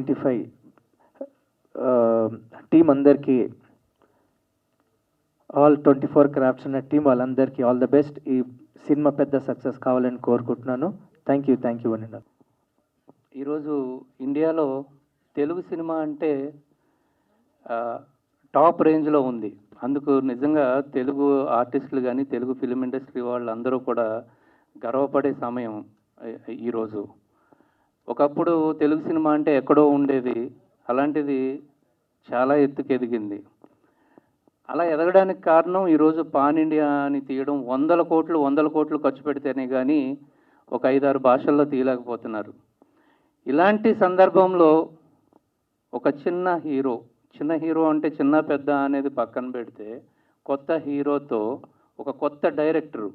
95 team అందరికీ, all 24 crafts ఉన్న team వాళ్ళందరికీ ఆల్ ద బెస్ట్. ఈ సినిమా పెద్ద సక్సెస్ కావాలని కోరుకుంటున్నాను. థ్యాంక్ యూ అండి. ఈరోజు ఇండియాలో తెలుగు సినిమా అంటే టాప్ రేంజ్లో ఉంది. అందుకు నిజంగా తెలుగు ఆర్టిస్టులు కానీ తెలుగు ఫిలిం ఇండస్ట్రీ వాళ్ళందరూ కూడా గర్వపడే సమయం ఈరోజు. ఒకప్పుడు తెలుగు సినిమా అంటే ఎక్కడో ఉండేది, అలాంటిది చాలా ఎత్తుకు ఎదిగింది. అలా ఎదగడానికి కారణం ఈరోజు పాన్ ఇండియా అని తీయడం, వందల కోట్లు ఖర్చు పెడితేనే కానీ ఒక 5-6 భాషల్లో తీయలేకపోతున్నారు. ఇలాంటి సందర్భంలో ఒక చిన్న హీరో అంటే చిన్న పెద్ద అనేది పక్కన పెడితే, కొత్త హీరోతో ఒక కొత్త డైరెక్టరు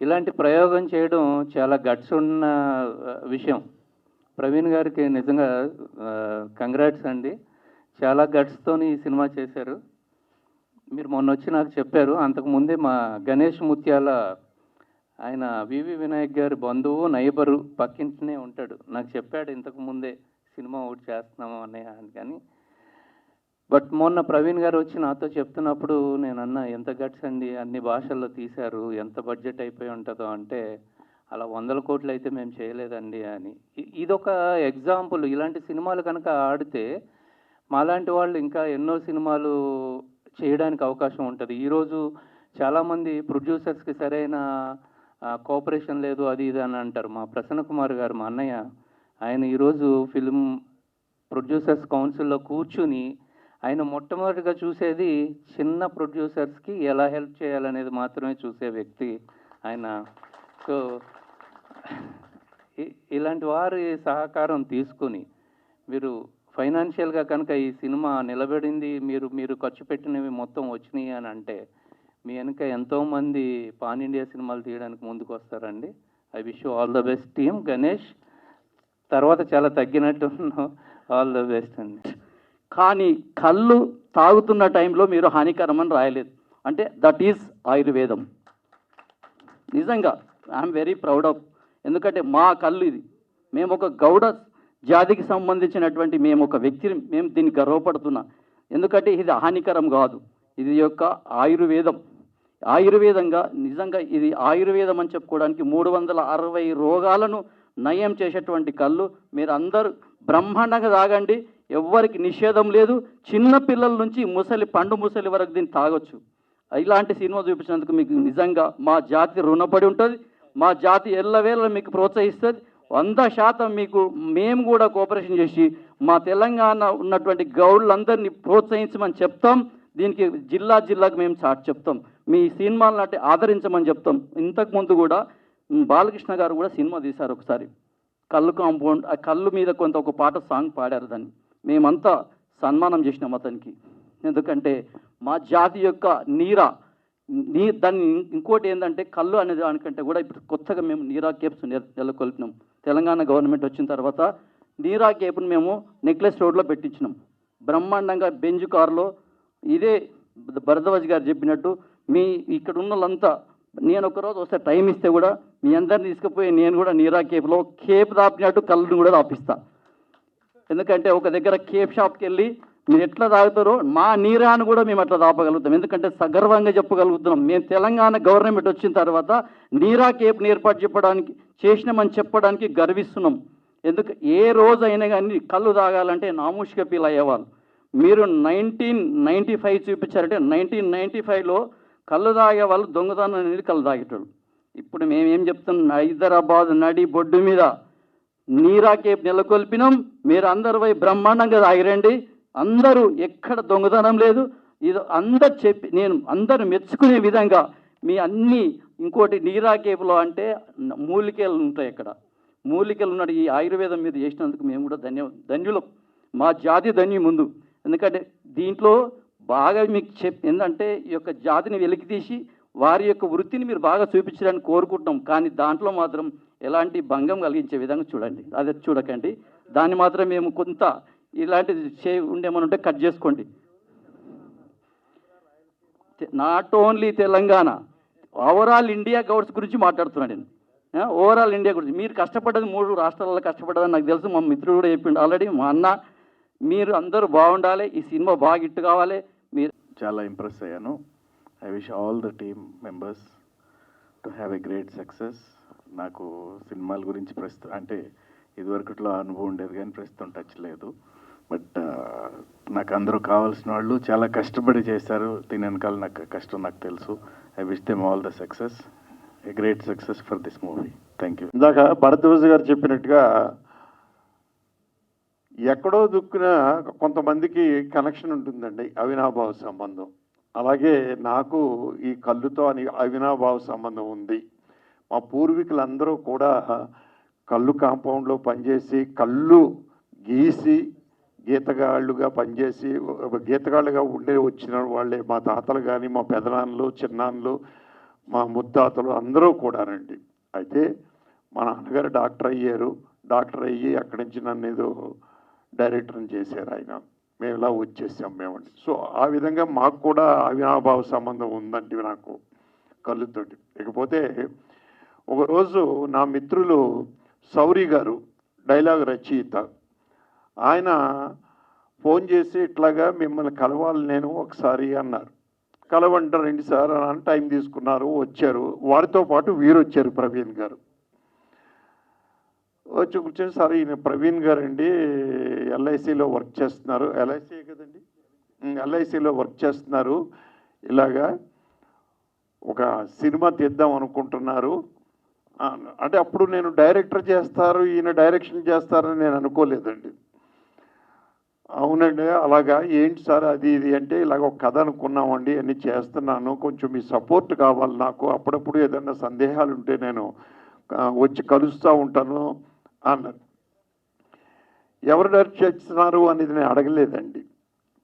ఇలాంటి ప్రయోగం చేయడం చాలా గట్స్ ఉన్న విషయం. ప్రవీణ్ గారికి నిజంగా కంగ్రాట్స్ అండి. చాలా గట్స్తోని ఈ సినిమా చేశారు. మీరు మొన్న వచ్చి నాకు చెప్పారు, అంతకుముందే మా గణేష్ ముత్యాల ఆయన వివి వినాయక్ గారి బంధువు, నైబరు, పక్కింటనే ఉంటాడు. నాకు చెప్పాడు ఇంతకుముందే సినిమా ఒకటి చేస్తున్నాము అని. కానీ బట్ మొన్న ప్రవీణ్ గారు వచ్చి నాతో చెప్తున్నప్పుడు నేను అన్నా, ఎంత గట్స్ అండి, అన్ని భాషల్లో తీశారు, ఎంత బడ్జెట్ అయిపోయి ఉంటుందో అంటే, అలా 100 కోట్లు అయితే మేము చేయలేదండి అని. ఇదొక ఎగ్జాంపుల్. ఇలాంటి సినిమాలు కనుక ఆడితే మాలాంటి వాళ్ళు ఇంకా ఎన్నో సినిమాలు చేయడానికి అవకాశం ఉంటుంది. ఈరోజు చాలామంది ప్రొడ్యూసర్స్కి సరైన కోఆపరేషన్ లేదు, అది ఇది అని అంటారు. మా ప్రసన్న కుమార్ గారు, మా అన్నయ్య, ఆయన ఈరోజు ఫిలిం ప్రొడ్యూసర్స్ కౌన్సిల్లో కూర్చుని ఆయన మొట్టమొదటిగా చూసేది చిన్న ప్రొడ్యూసర్స్కి ఎలా హెల్ప్ చేయాలనేది మాత్రమే చూసే వ్యక్తి ఆయన. సో ఇలాంటి వారి సహకారం తీసుకుని మీరు ఫైనాన్షియల్గా కనుక ఈ సినిమా నిలబడింది, మీరు ఖర్చు పెట్టినవి మొత్తం వచ్చినాయి అని అంటే, మీ వెనుక ఎంతోమంది పాన్ ఇండియా సినిమాలు తీయడానికి ముందుకు వస్తారండి. I wish you all the best team. Ganesh తర్వాత చాలా తగ్గినట్టు ఆల్ ద బెస్ట్ అండి. కానీ కళ్ళు తాగుతున్న టైంలో మీరు హానికరం అని రాయలేదు, అంటే దట్ ఈజ్ ఆయుర్వేదం. నిజంగా ఐఎమ్ వెరీ ప్రౌడ్ ఆఫ్, ఎందుకంటే మా కళ్ళు ఇది. మేము ఒక గౌడ జాతికి సంబంధించినటువంటి మేము ఒక వ్యక్తిని, మేము దీన్ని గర్వపడుతున్నాం. ఎందుకంటే ఇది హానికరం కాదు, ఇది యొక్క ఆయుర్వేదంగా నిజంగా ఇది ఆయుర్వేదం అని చెప్పుకోవడానికి 360 రోగాలను నయం చేసేటువంటి కళ్ళు. మీరు అందరూ బ్రహ్మాండంగా తాగండి, ఎవ్వరికి నిషేధం లేదు. చిన్న పిల్లల నుంచి పండు ముసలి వరకు దీన్ని తాగొచ్చు. ఇలాంటి సినిమా చూపించినందుకు మీకు నిజంగా మా జాతి రుణపడి ఉంటుంది. మా జాతి ఎల్లవేళ మీకు ప్రోత్సహిస్తుంది. 100% మీకు మేము కూడా కోఆపరేషన్ చేసి మా తెలంగాణ ఉన్నటువంటి గౌడ్లందరినీ ప్రోత్సహించమని చెప్తాం. దీనికి జిల్లాకు మేము చాటి చెప్తాం, మీ సినిమాలను అంటే ఆదరించమని చెప్తాం. ఇంతకుముందు కూడా బాలకృష్ణ గారు కూడా సినిమా తీశారు ఒకసారి, కళ్ళు కాంపౌండ్. ఆ కళ్ళు మీద ఒక పాట సాంగ్ పాడారు, దాన్ని మేమంతా సన్మానం చేసినాం అతనికి. ఎందుకంటే మా జాతి యొక్క దాన్ని ఇంకోటి ఏంటంటే, కళ్ళు అనే దానికంటే కూడా ఇప్పుడు కొత్తగా మేము నీరా కేప్స్ నెలకొల్పినాం. తెలంగాణ గవర్నమెంట్ వచ్చిన తర్వాత నీరా కేప్ను మేము నెక్లెస్ రోడ్లో పెట్టించినాం బ్రహ్మాండంగా. బెంజ్ కారులో ఇదే భరద్వాజ్ గారు చెప్పినట్టు మీ ఇక్కడ ఉన్న వాళ్ళంతా, నేను ఒకరోజు వస్తే టైం ఇస్తే కూడా మీ అందరిని తీసుకుపోయి నేను కూడా నీరా కేప్లో కేప్ దాపినట్టు కళ్ళుని కూడా దాపిస్తా. ఎందుకంటే ఒక దగ్గర కేప్ షాప్కి వెళ్ళి మీరు ఎట్లా తాగుతారో మా నీరాను కూడా మేము అట్లా దాపగలుగుతాం. ఎందుకంటే సగర్వంగా చెప్పగలుగుతున్నాం, మేము తెలంగాణ గవర్నమెంట్ వచ్చిన తర్వాత నీరా కేప్ని ఏర్పాటు చేసినామని చెప్పడానికి గర్విస్తున్నాం. ఏ రోజైనా కానీ కళ్ళు తాగాలంటే నామూషిగా ఫీల్ అయ్యేవాళ్ళు. మీరు 1995 చూపించారంటే 1995లో కళ్ళు తాగే వాళ్ళు దొంగతనం అనేది కళ్ళు తాగేటోళ్ళు. ఇప్పుడు మేమేం చెప్తున్నాం, హైదరాబాద్ నడి బొడ్డు మీద నీరా కేప్ నెలకొల్పినాం. మీరు అందరు పోయి బ్రహ్మాండంగా తాగిరండి. అందరూ ఎక్కడ దొంగతనం లేదు. ఇది అందరు చెప్పి నేను అందరూ మెచ్చుకునే విధంగా మీ అన్నీ. ఇంకోటి నీరా కేపులో అంటే మూలికలు ఉంటాయి, ఇక్కడ మూలికలు ఉన్నాడు. ఈ ఆయుర్వేదం మీద చేసినందుకు మేము కూడా ధన్యులం, మా జాతి ధన్యం ముందు. ఎందుకంటే దీంట్లో బాగా మీకు ఏంటంటే ఈ యొక్క జాతిని వెలికి తీసి వారి యొక్క వృత్తిని మీరు బాగా చూపించడానికి కోరుకుంటున్నాం. కానీ దాంట్లో మాత్రం ఎలాంటి భంగం కలిగించే విధంగా చూడండి, అదే చూడకండి. దాన్ని మాత్రం మేము కొంత ఇలాంటిది ఉండేమని ఉంటే కట్ చేసుకోండి. Not only Telangana, overall India Gouds గురించి మాట్లాడుతున్నాను నేను. ఓవరాల్ ఇండియా గురించి మీరు కష్టపడ్డది 3 రాష్ట్రాలలో కష్టపడ్డదని నాకు తెలుసు. మా మిత్రుడు కూడా చెప్పిండు ఆల్రెడీ, మా అన్న మీరు అందరూ బాగుండాలి, ఈ సినిమా బాగా హిట్ కావాలి. మీరు చాలా ఇంప్రెస్ అయ్యాను. I wish all the team members to have a great success. నాకు సినిమాల గురించి ప్రస్తుతం అంటే ఇదివరకుట్లో అనుభవం ఉండేది కానీ ప్రస్తుతం టచ్ లేదు. బట్ నాకు అందరూ కావాల్సిన వాళ్ళు చాలా కష్టపడి చేశారు. దీని వెనకాల నాకు కష్టం నాకు తెలుసు. I wish them all the success, a great success for this movie. Thank you. ఇందాక భరద్వాజ్ గారు చెప్పినట్టుగా ఎక్కడో దుక్కున కొంతమందికి కనెక్షన్ ఉంటుందండి, అవినాభావ సంబంధం. అలాగే నాకు ఈ కళ్ళుతో అవినాభావ సంబంధం ఉంది. మా పూర్వీకులందరూ కూడా కళ్ళు కాంపౌండ్లో పనిచేసి కళ్ళు గీసి గీతగాళ్ళుగా పనిచేసి గీతగాళ్ళుగా వచ్చిన వాళ్ళే మా తాతలు కానీ మా పెదనాన్నలు చిన్నాన్నలు మా ముత్తాతలు అందరూ కూడానండి. అయితే మా నాన్నగారు డాక్టర్ అయ్యారు. డాక్టర్ అయ్యి అక్కడి నుంచి నన్ను ఏదో డైరెక్టర్ని చేశారు ఆయన. మేము ఇలా వచ్చేసాం మేమండి. సో ఆ విధంగా మాకు కూడా అవినాభావ సంబంధం ఉందండి నాకు కళ్ళుతోటి. ఇకపోతే ఒకరోజు నా మిత్రులు సౌరి గారు డైలాగ్ రచయిత, ఆయన ఫోన్ చేసి ఇట్లాగా మిమ్మల్ని కలవాలి నేను ఒకసారి అన్నారు. కలవంట రండి సార్ అని టైం తీసుకున్నారు, వచ్చారు. వారితో పాటు వీరు వచ్చారు, ప్రవీణ్ గారు వచ్చి కూర్చొని, సార్ ఈయన ప్రవీణ్ గారు అండి ఎల్ఐసిలో వర్క్ చేస్తున్నారు. ఎల్ఐసి కదండి, ఎల్ఐసిలో వర్క్ చేస్తున్నారు. ఇలాగా ఒక సినిమా తీద్దాం అనుకుంటున్నారు అంటే అప్పుడు నేను డైరెక్టర్ చేస్తారు ఈయన డైరెక్షన్ చేస్తారని నేను అనుకోలేదండి. అవునండి అలాగా, ఏంటి సార్ అది ఇది అంటే, ఇలాగ ఒక కథ అనుకున్నామండి అన్నీ చేస్తున్నాను, కొంచెం మీ సపోర్ట్ కావాలి నాకు, అప్పుడప్పుడు ఏదైనా సందేహాలు ఉంటే నేను వచ్చి కలుస్తూ ఉంటాను అన్నారు. ఎవరు డైరెక్ట్ చేస్తున్నారు అనేది నేను అడగలేదండి,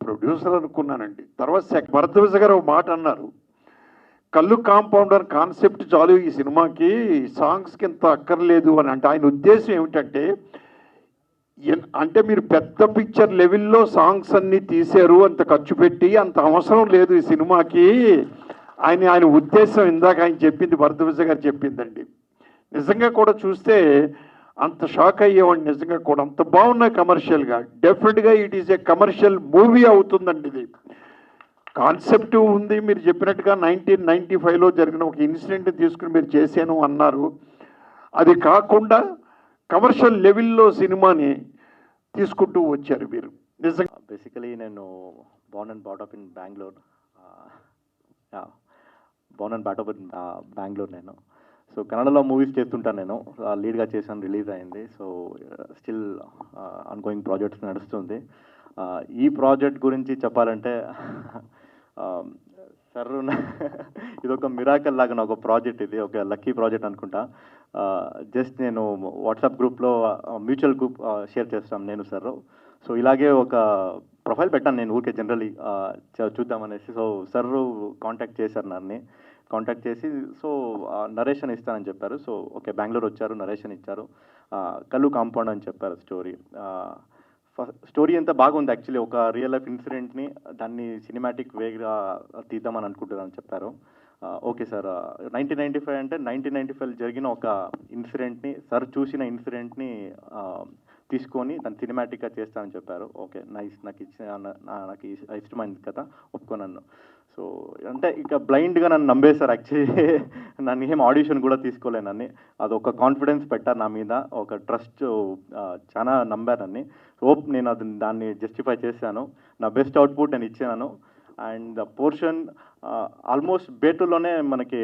ప్రొడ్యూసర్ అనుకున్నానండి. తర్వాత భరద్వాజ్ గారు ఒక మాట అన్నారు, కళ్ళు కాంపౌండ్ అని కాన్సెప్ట్ చాలు ఈ సినిమాకి, సాంగ్స్కి ఇంత అక్కర్లేదు అని. అంటే ఆయన ఉద్దేశం ఏమిటంటే, అంటే మీరు పెద్ద పిక్చర్ లెవెల్లో సాంగ్స్ అన్నీ తీశారు, అంత ఖర్చు పెట్టి, అంత అవసరం లేదు ఈ సినిమాకి ఆయన ఉద్దేశం. ఇందాక ఆయన చెప్పింది భరద్వాజ్ గారు చెప్పిందండి. నిజంగా కూడా చూస్తే అంత షాక్ అయ్యేవాడిని. నిజంగా కూడా అంత బాగున్నాయి కమర్షియల్గా. డెఫినెట్గా it is a commercial movie అవుతుందండి. ఇది కాన్సెప్ట్ ఉంది. మీరు చెప్పినట్టుగా 1995లో జరిగిన ఒక ఇన్సిడెంట్ తీసుకుని మీరు చేశాను అన్నారు. అది కాకుండా కమర్షియల్ లెవెల్లో సినిమాని తీసుకుంటూ వచ్చారు మీరు. నిజంగా బేసికలీ నేను Born and brought up in Bengaluru. Born and brought up in Bengaluru నేను. సో కన్నడలో మూవీస్ చేస్తుంటాను నేను. లీడ్గా చేశాను, రిలీజ్ అయింది. సో స్టిల్ ఆన్గోయింగ్ ప్రాజెక్ట్స్ నడుస్తుంది. ఈ ప్రాజెక్ట్ గురించి చెప్పాలంటే సార్ ఇదొక మిరాకల్ లాగా నాకు ఒక ప్రాజెక్ట్, ఇది ఒక లక్కీ ప్రాజెక్ట్ అనుకుంటా. జస్ట్ నేను వాట్సాప్ గ్రూప్లో మ్యూచువల్ గ్రూప్ షేర్ చేస్తాం నేను సార్. సో ఇలాగే ఒక ప్రొఫైల్ పెట్టాను నేను ఊరికే జనరలీ చూద్దామనేసి. సో సార్ కాంటాక్ట్ చేశారు నన్ను. కాంటాక్ట్ చేసి సో నరేషన్ ఇస్తానని చెప్పారు. సో ఓకే, బెంగళూరు వచ్చారు, నరేషన్ ఇచ్చారు. కళ్ళు కాంపౌండ్ అని చెప్పారు స్టోరీ. స్టోరీ ఎంత బాగుంది యాక్చువల్లీ. ఒక రియల్ లైఫ్ ఇన్సిడెంట్ని దాన్ని సినిమాటిక్ వేగా తీద్దామని అనుకుంటున్నాను చెప్పారు. ఓకే సార్, 1995 అంటే 1995 జరిగిన ఒక ఇన్సిడెంట్ని, సార్ చూసిన ఇన్సిడెంట్ని తీసుకొని దాన్ని సినిమాటిక్గా చేస్తానని చెప్పారు. ఓకే నైస్, నాకు ఇష్టమైంది కదా, ఒప్పుకున్నాను. సో అంటే ఇక బ్లైండ్గా నన్ను నమ్మేశారు యాక్చువల్లీ. నన్ను ఏం ఆడిషన్ కూడా తీసుకోలేనని, అదొక కాన్ఫిడెన్స్ పెట్టారు నా మీద, ఒక ట్రస్ట్ చాలా నమ్మారు నన్ను. హోప్ నేను దాన్ని జస్టిఫై చేశాను, నా బెస్ట్ అవుట్పుట్ నేను ఇచ్చాను. అండ్ ద పోర్షన్ ఆల్మోస్ట్ బేటూలోనే మనకి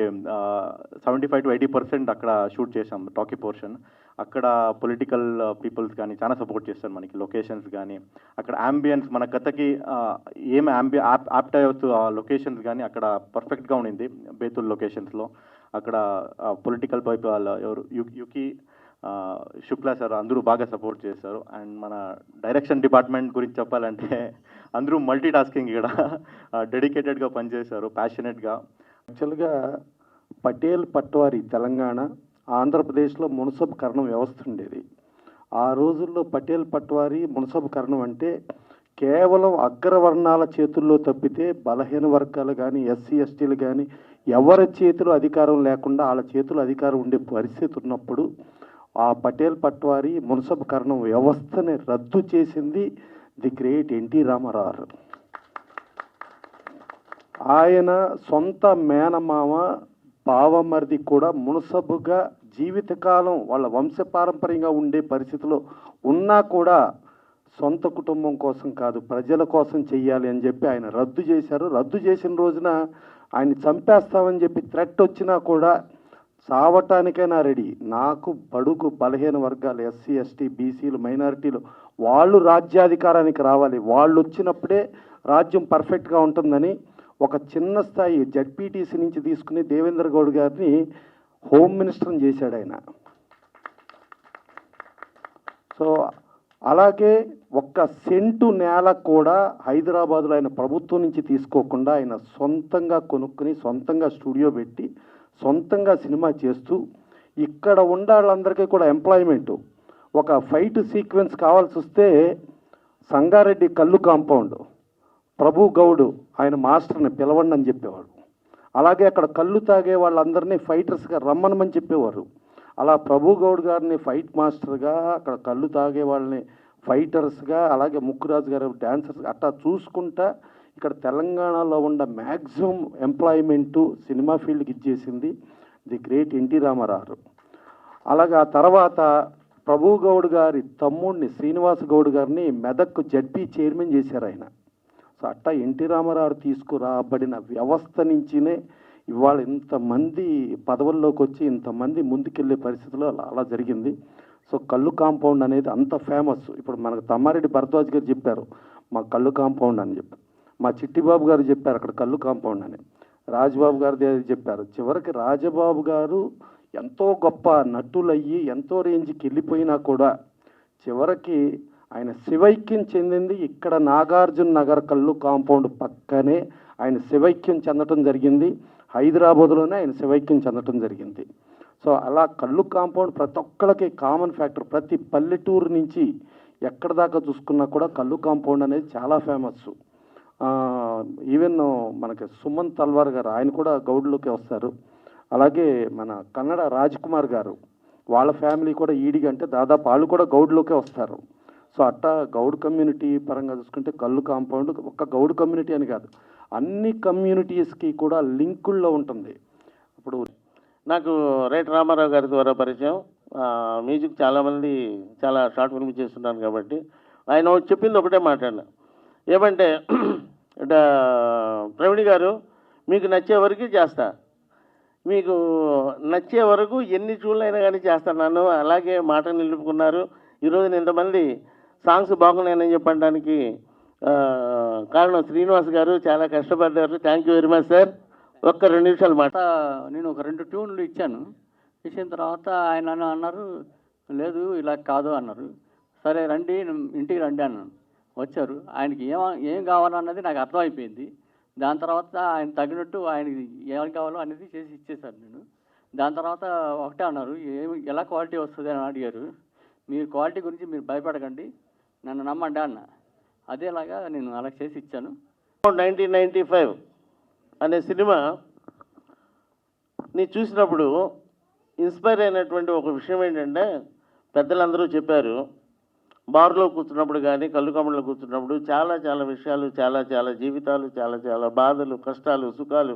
75 to 80% అక్కడ షూట్ చేసాం టాకీ పోర్షన్. అక్కడ పొలిటికల్ పీపుల్స్ కానీ చాలా సపోర్ట్ చేస్తారు మనకి, లొకేషన్స్ కానీ అక్కడ అంబియన్స్ మన కథకి ఏం యాప్ట్ అయ్యవచ్చు ఆ లొకేషన్స్ కానీ అక్కడ పర్ఫెక్ట్గా ఉండింది బేతుల్ లొకేషన్స్లో. అక్కడ పొలిటికల్ పైపు ఎవరు యుకి శుక్లా సార్ అందరూ బాగా సపోర్ట్ చేశారు. అండ్ మన డైరెక్షన్ డిపార్ట్మెంట్ గురించి చెప్పాలంటే అందరూ మల్టీ టాస్కింగ్ ఇక్కడ డెడికేటెడ్గా పనిచేశారు, ప్యాషనెట్గా. యాక్చువల్గా పటేల్ పట్వారి తెలంగాణ, ఆంధ్రప్రదేశ్లో మున్సబ్ కరణం వ్యవస్థ ఉండేది. ఆ రోజుల్లో పటేల్ పట్వారి మున్సబ్ కరణం అంటే కేవలం అగ్రవర్ణాల చేతుల్లో తప్పితే బలహీన వర్గాలు కానీ ఎస్సీ ఎస్టీలు కానీ ఎవరి చేతిలో అధికారం లేకుండా వాళ్ళ చేతిలో అధికారం ఉండే పరిస్థితి ఉన్నప్పుడు ఆ పటేల్ పట్వారి మున్సబ్ కరణం వ్యవస్థని రద్దు చేసింది ది గ్రేట్ ఎన్టీ రామారావు. ఆయన సొంత మేనమామ బావమరిది కూడా మునసబుగా జీవితకాలం వాళ్ళ వంశపారంపర్యంగా ఉండే పరిస్థితిలో ఉన్నా కూడా సొంత కుటుంబం కోసం కాదు, ప్రజల కోసం చెయ్యాలి అని చెప్పి ఆయన రద్దు చేశారు. రద్దు చేసిన రోజున ఆయన చంపేస్తామని చెప్పి థ్రెట్ వచ్చినా కూడా చావటానికైనా రెడీ. నాకు బడుగు బలహీన వర్గాలు, ఎస్సీ ఎస్టీ బీసీలు మైనారిటీలు వాళ్ళు రాజ్యాధికారానికి రావాలి, వాళ్ళు వచ్చినప్పుడే రాజ్యం పర్ఫెక్ట్గా ఉంటుందని ఒక చిన్న స్థాయి జడ్పీటీసీ నుంచి తీసుకుని దేవేంద్ర గౌడ్ గారిని హోమ్ మినిస్టర్ని చేశాడు ఆయన. సో అలాగే ఒక్క సెంటు నేల కూడా హైదరాబాదులో ఆయన ప్రభుత్వం నుంచి తీసుకోకుండా ఆయన సొంతంగా కొనుక్కుని సొంతంగా స్టూడియో పెట్టి సొంతంగా సినిమా చేస్తూ ఇక్కడ ఉండే వాళ్ళందరికీ కూడా ఎంప్లాయ్మెంటు. ఒక ఫైట్ సీక్వెన్స్ కావాల్సి వస్తే సంగారెడ్డి కల్లు కాంపౌండ్ ప్రభు గౌడ్ ఆయన మాస్టర్ని పిలవండి అని చెప్పేవాడు. అలాగే అక్కడ కళ్ళు తాగే వాళ్ళందరినీ ఫైటర్స్గా రమ్మనమని చెప్పేవారు. అలా ప్రభు గౌడ్ గారిని ఫైట్ మాస్టర్గా, అక్కడ కళ్ళు తాగే వాళ్ళని ఫైటర్స్గా, అలాగే ముక్కురాజు గారు డాన్సర్స్గా అట్లా చూసుకుంటా ఇక్కడ తెలంగాణలో ఉన్న మ్యాక్సిమం ఎంప్లాయ్మెంటు సినిమా ఫీల్డ్కి ఇచ్చేసింది ది గ్రేట్ ఎన్టీ రామారావు. అలాగే ఆ తర్వాత ప్రభు గౌడ్ గారి తమ్ముడిని శ్రీనివాస్ గౌడ్ గారిని మెదక్ జడ్పీ చైర్మన్ చేశారు ఆయన. సో అట్టా ఎన్టీ రామారావు తీసుకురాబడిన వ్యవస్థ నుంచినే ఇవాళ ఇంతమంది పదవుల్లోకి వచ్చి ఇంతమంది ముందుకెళ్ళే పరిస్థితిలో అలా జరిగింది. సో కళ్ళు కాంపౌండ్ అనేది అంత ఫేమస్. ఇప్పుడు మనకు తమ్మారెడ్డి భరద్వాజ్ గారు చెప్పారు మా కళ్ళు కాంపౌండ్ అని చెప్పి, మా చిట్టిబాబు గారు చెప్పారు అక్కడ కళ్ళు కాంపౌండ్ అని, రాజబాబు గారు చెప్పారు. చివరికి రాజబాబు గారు ఎంతో గొప్ప నటులయ్యి ఎంతో రేంజ్కి వెళ్ళిపోయినా కూడా చివరికి ఆయన శివైక్యం చెందింది ఇక్కడ నాగార్జున నగర్ కళ్ళు కాంపౌండ్ పక్కనే ఆయన శివైక్యం చెందటం జరిగింది. హైదరాబాద్లోనే ఆయన శివైక్యం చెందటం జరిగింది. సో అలా కళ్ళు కాంపౌండ్ ప్రతి ఒక్కరికి కామన్ ఫ్యాక్టర్. ప్రతి పల్లెటూరు నుంచి ఎక్కడ దాకా చూసుకున్నా కూడా కళ్ళు కాంపౌండ్ అనేది చాలా ఫేమస్. ఈవెన్ మనకి సుమన్ తల్వార్ గారు ఆయన కూడా గౌడ్లోకి వస్తారు. అలాగే మన కన్నడ రాజ్ కుమార్ గారు వాళ్ళ ఫ్యామిలీ కూడా ఈడిగా అంటే దాదాపు వాళ్ళు కూడా గౌడ్లోకే వస్తారు. సో అట్టా గౌడ్ కమ్యూనిటీ పరంగా చూసుకుంటే కళ్ళు కాంపౌండ్ ఒక్క గౌడ్ కమ్యూనిటీ అని కాదు, అన్ని కమ్యూనిటీస్కి కూడా లింకుల్లో ఉంటుంది. ఇప్పుడు నాకు రైటర్ రామారావు గారి ద్వారా పరిచయం. మ్యూజిక్ చాలామంది చాలా షార్ట్ ఫిల్మ్ చేస్తున్నాను కాబట్టి ఆయన చెప్పింది ఒకటే మాట్లాడినా ఏమంటే ప్రవీణ్ గారు మీకు నచ్చే వరకు చేస్తా, మీకు నచ్చే వరకు ఎన్ని చూళ్ళైనా కానీ చేస్తున్నాను. అలాగే మాట నిలుపుకున్నారు. ఈరోజు ఇంతమంది సాంగ్స్ బాగున్నాయని చెప్పడానికి కారణం శ్రీనివాస్ గారు చాలా కష్టపడ్డారు. Thank you very much sir. ఒక్క 2 నిమిషాలు మాట. నేను ఒక 2 ట్యూన్లు ఇచ్చాను. ఇచ్చిన తర్వాత ఆయన అన్నారు లేదు ఇలా కాదు అన్నారు. సరే రండి ఇంటికి రండి అన్నాను. వచ్చారు. ఆయనకి ఏం కావాలన్నది నాకు అర్థమైపోయింది. దాని తర్వాత ఆయన తగినట్టు ఆయనకి ఏం కావాలో అనేది చేసి ఇచ్చేశాను నేను. దాని తర్వాత ఒకటే అన్నారు ఎలా క్వాలిటీ వస్తుంది అని అడిగారు. మీరు క్వాలిటీ గురించి మీరు భయపడకండి, నన్ను నమ్మండి అన్న. అదేలాగా నేను అలా చేసి ఇచ్చాను. 1995 అనే సినిమా ని చూసినప్పుడు ఇన్స్పైర్ అయినటువంటి ఒక విషయం ఏంటంటే పెద్దలందరూ చెప్పారు, బార్లో కూర్చున్నప్పుడు కానీ కళ్ళు కమ్మలో కూర్చున్నప్పుడు చాలా చాలా విషయాలు, చాలా చాలా జీవితాలు, చాలా చాలా బాధలు, కష్టాలు, సుఖాలు,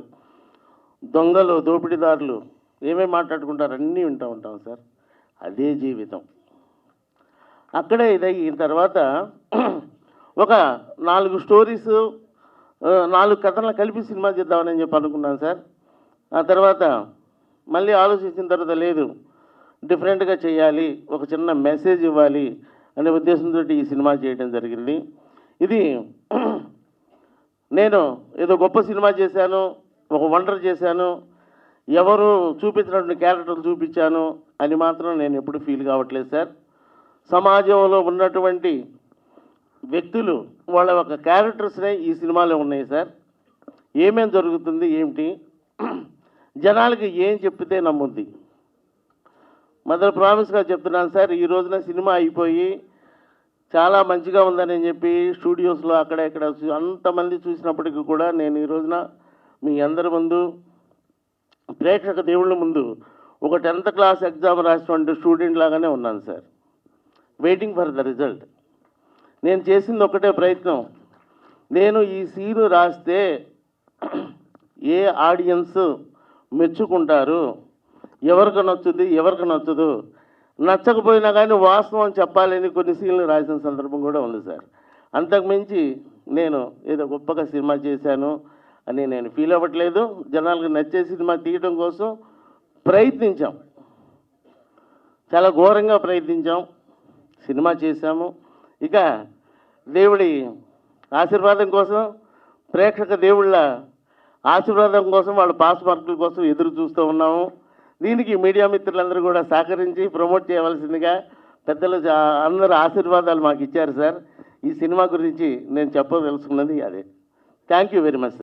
దొంగలు, దోపిడీదారులు ఏమేమి మాట్లాడుకుంటారు అన్నీ వింటూ ఉంటాం సార్. అదే జీవితం. అక్కడే ఇదయిన తర్వాత ఒక 4 స్టోరీస్ 4 కథలను కలిపి సినిమా చేద్దామని చెప్పి అనుకున్నాను సార్. ఆ తర్వాత మళ్ళీ ఆలోచించిన తర్వాత లేదు డిఫరెంట్గా చేయాలి, ఒక చిన్న మెసేజ్ ఇవ్వాలి అనే ఉద్దేశంతో ఈ సినిమా చేయడం జరిగింది. ఇది నేను ఏదో గొప్ప సినిమా చేశాను, ఒక వండర్ చేశాను, ఎవరు చూపించినటువంటి క్యారెక్టర్లు చూపించాను అని మాత్రం నేను ఎప్పుడు ఫీల్ కావట్లేదు సార్. సమాజంలో ఉన్నటువంటి వ్యక్తులు వాళ్ళ ఒక క్యారెక్టర్స్నే ఈ సినిమాలో ఉన్నాయి సార్. ఏమేం జరుగుతుంది ఏమిటి, జనాలకి ఏం చెప్పితే నమ్ముద్ది. మదర్ ప్రామిస్గా చెప్తున్నాను సార్. ఈ రోజున సినిమా అయిపోయి చాలా మంచిగా ఉందని చెప్పి స్టూడియోస్లో అక్కడ ఇక్కడ అంతమంది చూసినప్పటికీ కూడా నేను ఈ రోజున మీ అందరి ముందు ప్రేక్షక దేవుళ్ళ ముందు ఒక 10th క్లాస్ ఎగ్జామ్ రాసినటువంటి స్టూడెంట్ లాగానే ఉన్నాను sir, waiting for the result. నేను చేసింది ఒకటే ప్రయత్నం, నేను ఈ సీను రాస్తే ఏ ఆడియన్స్ మెచ్చుకుంటారు, ఎవరికి నచ్చుద్ది ఎవరికి నచ్చదు, నచ్చకపోయినా కానీ వాస్తవం చెప్పాలని కొన్ని సీన్లు రాసిన సందర్భం కూడా ఉంది సార్. అంతకుమించి నేను ఏదో గొప్పగా సినిమా చేశాను అని నేను ఫీల్ అవ్వట్లేదు. జనాలకు నచ్చే సినిమా తీయడం కోసం ప్రయత్నించాం, చాలా ఘోరంగా ప్రయత్నించాం, సినిమా చేశాము. ఇక దేవుడి ఆశీర్వాదం కోసం, ప్రేక్షక దేవుళ్ళ ఆశీర్వాదం కోసం, వాళ్ళ పాస్ మార్కుల కోసం ఎదురు చూస్తూ ఉన్నాము. దీనికి మీడియా మిత్రులందరూ కూడా సహకరించి ప్రమోట్ చేయవలసిందిగా పెద్దలు అందరూ ఆశీర్వాదాలు మాకు ఇచ్చారు సార్. ఈ సినిమా గురించి నేను చెప్పదలుచుకున్నది అదే. Thank you very much.